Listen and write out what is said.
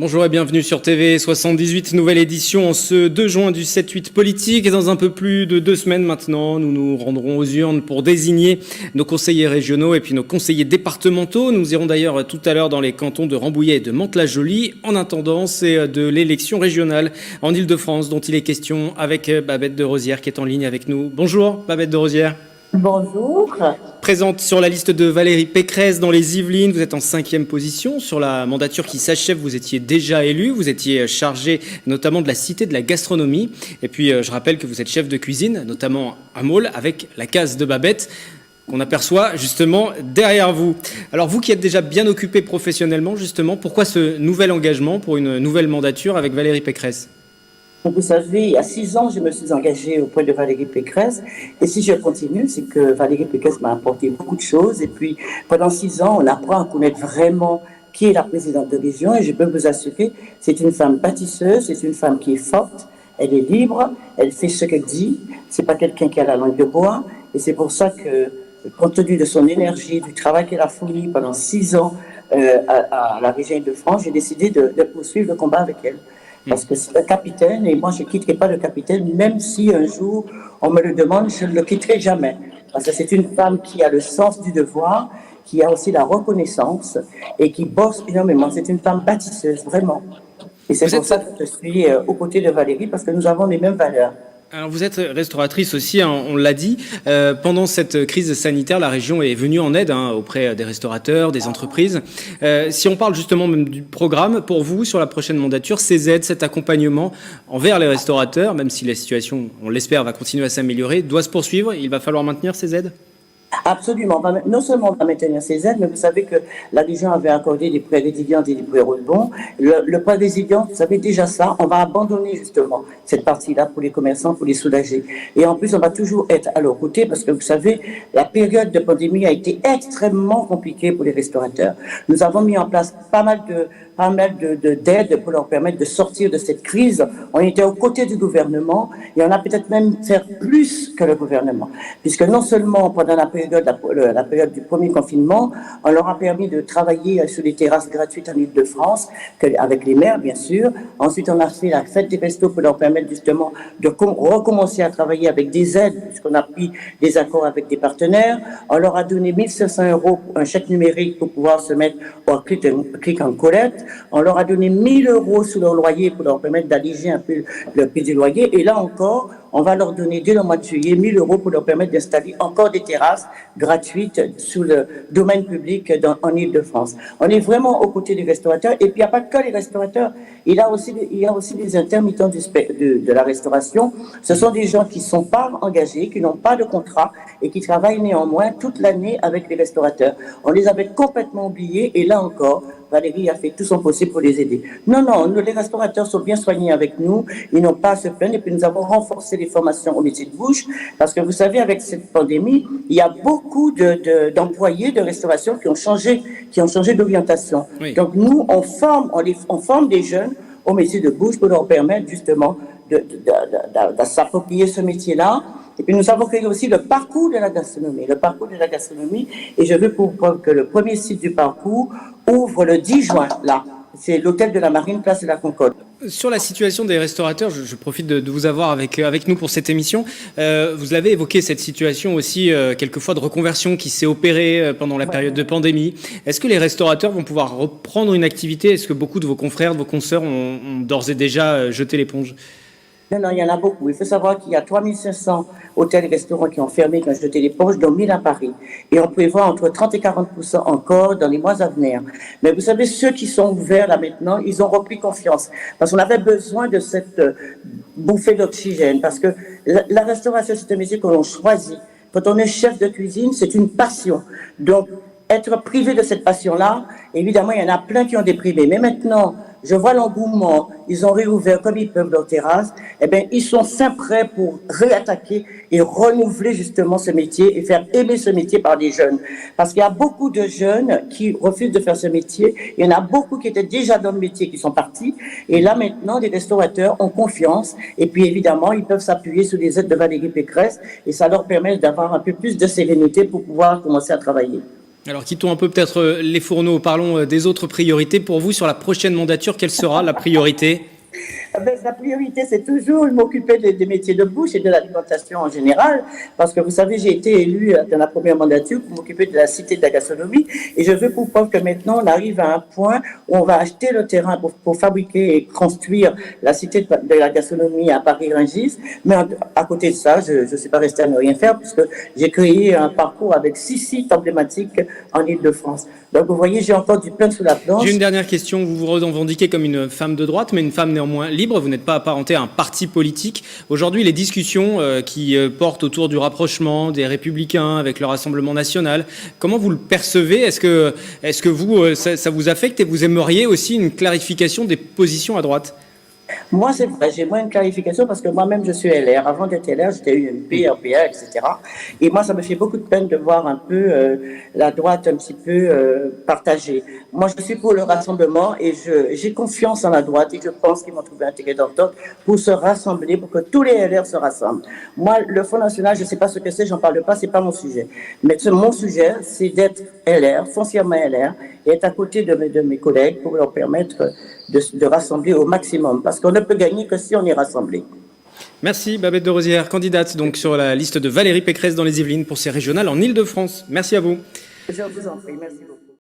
Bonjour et bienvenue sur TV 78, nouvelle édition en ce 2 juin du 7-8 politique. Et dans un peu plus de 2 semaines maintenant, nous nous rendrons aux urnes pour désigner nos conseillers régionaux et puis nos conseillers départementaux. Nous irons d'ailleurs tout à l'heure dans les cantons de Rambouillet et de Mantes-la-Jolie. En attendant, c'est de l'élection régionale en Île-de-France dont il est question avec Babette de Rosière qui est en ligne avec nous. Bonjour Babette de Rosière. Bonjour. Présente sur la liste de Valérie Pécresse dans les Yvelines, vous êtes en 5e position. Sur la mandature qui s'achève, vous étiez déjà élu, vous étiez chargé notamment de la Cité de la Gastronomie. Et puis je rappelle que vous êtes chef de cuisine, notamment à Maule, avec la case de Babette qu'on aperçoit justement derrière vous. Alors vous qui êtes déjà bien occupé professionnellement, justement, pourquoi ce nouvel engagement pour une nouvelle mandature avec Valérie Pécresse ? Vous savez, il y a 6 ans, je me suis engagée auprès de Valérie Pécresse. Et si je continue, c'est que Valérie Pécresse m'a apporté beaucoup de choses. Et puis, pendant 6 ans, on apprend à connaître vraiment qui est la présidente de région. Et je peux vous assurer, c'est une femme bâtisseuse, c'est une femme qui est forte, elle est libre, elle fait ce qu'elle dit. C'est pas quelqu'un qui a la langue de bois. Et c'est pour ça que, compte tenu de son énergie, du travail qu'elle a fourni pendant 6 ans à la région de France, j'ai décidé de poursuivre le combat avec elle. Parce que c'est un capitaine, et moi je ne quitterai pas le capitaine, même si un jour on me le demande, je ne le quitterai jamais. Parce que c'est une femme qui a le sens du devoir, qui a aussi la reconnaissance, et qui bosse énormément. C'est une femme bâtisseuse, vraiment. Et c'est pour ça que je suis aux côtés de Valérie, parce que nous avons les mêmes valeurs. Alors vous êtes restauratrice aussi, hein, on l'a dit. Pendant cette crise sanitaire, la région est venue en aide auprès des restaurateurs, des entreprises. Si on parle justement même du programme, pour vous, sur la prochaine mandature, ces aides, cet accompagnement envers les restaurateurs, même si la situation, on l'espère, va continuer à s'améliorer, doit se poursuivre. Il va falloir maintenir ces aides ? Absolument. Non seulement on va maintenir ces aides, mais vous savez que la région avait accordé des prêts résilients et des prêts rebonds. Le prêt résilient, vous savez déjà ça, on va abandonner justement cette partie-là pour les commerçants, pour les soulager. Et en plus, on va toujours être à leur côté parce que vous savez, la période de pandémie a été extrêmement compliquée pour les restaurateurs. Nous avons mis en place pas mal d'aides pour leur permettre de sortir de cette crise. On était aux côtés du gouvernement et on a peut-être même fait plus que le gouvernement. Puisque non seulement pendant la période du premier confinement, on leur a permis de travailler sur des terrasses gratuites en Île-de-France, avec les maires bien sûr. Ensuite, on a fait la fête des restos pour leur permettre justement de recommencer à travailler avec des aides, puisqu'on a pris des accords avec des partenaires. On leur a donné 1 500 € pour un chèque numérique pour pouvoir se mettre au click and collect. On leur a donné 1 000 € sous leur loyer pour leur permettre d'alléger un peu le prix du loyer. Et là encore, on va leur donner dès le mois de juillet 1 000 € pour leur permettre d'installer encore des terrasses gratuites sous le domaine public en Île-de-France. On est vraiment aux côtés des restaurateurs. Et puis, il n'y a pas que les restaurateurs. Il y a aussi des intermittents de la restauration. Ce sont des gens qui ne sont pas engagés, qui n'ont pas de contrat et qui travaillent néanmoins toute l'année avec les restaurateurs. On les avait complètement oubliés et là encore, Valérie a fait tout son possible pour les aider. Non, les restaurateurs sont bien soignés avec nous, ils n'ont pas à se plaindre et puis nous avons renforcé les formations au métier de bouche parce que vous savez, avec cette pandémie, il y a beaucoup d'employés de restauration qui ont changé d'orientation. Oui. Donc nous, on forme des jeunes au métier de bouche pour leur permettre justement de s'approprier ce métier-là. Et puis nous avons créé aussi le parcours de la gastronomie. Et je veux pour preuve que le premier site du parcours ouvre le 10 juin, là. C'est l'hôtel de la Marine, place de la Concorde. Sur la situation des restaurateurs, je profite de vous avoir avec nous pour cette émission. Vous avez évoqué cette situation aussi, quelquefois de reconversion qui s'est opérée pendant la période de pandémie. Est-ce que les restaurateurs vont pouvoir reprendre une activité ? Est-ce que beaucoup de vos confrères, de vos consoeurs ont d'ores et déjà jeté l'éponge ? Non, il y en a beaucoup. Il faut savoir qu'il y a 3 500 hôtels et restaurants qui ont fermé, qui ont jeté l'éponge, dont 1 000 à Paris. Et on prévoit entre 30 et 40% encore dans les mois à venir. Mais vous savez, ceux qui sont ouverts là maintenant, ils ont repris confiance. Parce qu'on avait besoin de cette bouffée d'oxygène. Parce que la restauration, c'est un métier que l'on choisit. Quand on est chef de cuisine, c'est une passion. Donc, être privé de cette passion-là, évidemment, il y en a plein qui ont déprimé. Mais maintenant, je vois l'engouement, ils ont réouvert comme ils peuvent leurs terrasses, eh bien, ils sont fin prêts pour réattaquer et renouveler justement ce métier et faire aimer ce métier par des jeunes. Parce qu'il y a beaucoup de jeunes qui refusent de faire ce métier, il y en a beaucoup qui étaient déjà dans le métier qui sont partis, et là maintenant, les restaurateurs ont confiance, et puis évidemment, ils peuvent s'appuyer sur les aides de Valérie Pécresse, et ça leur permet d'avoir un peu plus de sérénité pour pouvoir commencer à travailler. Alors quittons un peu peut-être les fourneaux, parlons des autres priorités. Pour vous, sur la prochaine mandature, quelle sera la priorité? La priorité, c'est toujours m'occuper des métiers de bouche et de l'alimentation en général, parce que vous savez, j'ai été élue dans la première mandature pour m'occuper de la cité de la gastronomie, et je veux pour preuve que maintenant, on arrive à un point où on va acheter le terrain pour fabriquer et construire la cité de la gastronomie à Paris-Rungis, mais à côté de ça, je ne suis pas restée à ne rien faire, puisque j'ai créé un parcours avec 6 sites emblématiques en Île-de-France. Donc, vous voyez, j'ai encore du pain sous la planche. J'ai une dernière question. Vous vous revendiquez comme une femme de droite, mais une femme néanmoins libre. Vous n'êtes pas apparentée à un parti politique. Aujourd'hui, les discussions qui portent autour du rapprochement des Républicains avec le Rassemblement national, comment vous le percevez? Est-ce que vous, ça vous affecte et vous aimeriez aussi une clarification des positions à droite? Moi, c'est vrai, j'ai moins une clarification parce que moi-même, je suis LR. Avant d'être LR, j'étais UMP, RPA, etc. Et moi, ça me fait beaucoup de peine de voir un peu la droite un petit peu partagée. Moi, je suis pour le rassemblement et j'ai confiance en la droite et je pense qu'ils vont trouver un terrain d'entente pour se rassembler, pour que tous les LR se rassemblent. Moi, le Front National, je ne sais pas ce que c'est, j'en parle pas, c'est pas mon sujet. Mais mon sujet, c'est d'être LR, foncièrement LR, et être à côté de mes collègues pour leur permettre de rassembler au maximum. Parce qu'on ne peut gagner que si on est rassemblés. Merci Babette de Rosière, candidate donc sur la liste de Valérie Pécresse dans les Yvelines pour ces régionales en Île-de-France. Merci à vous. Je vous en prie, merci beaucoup.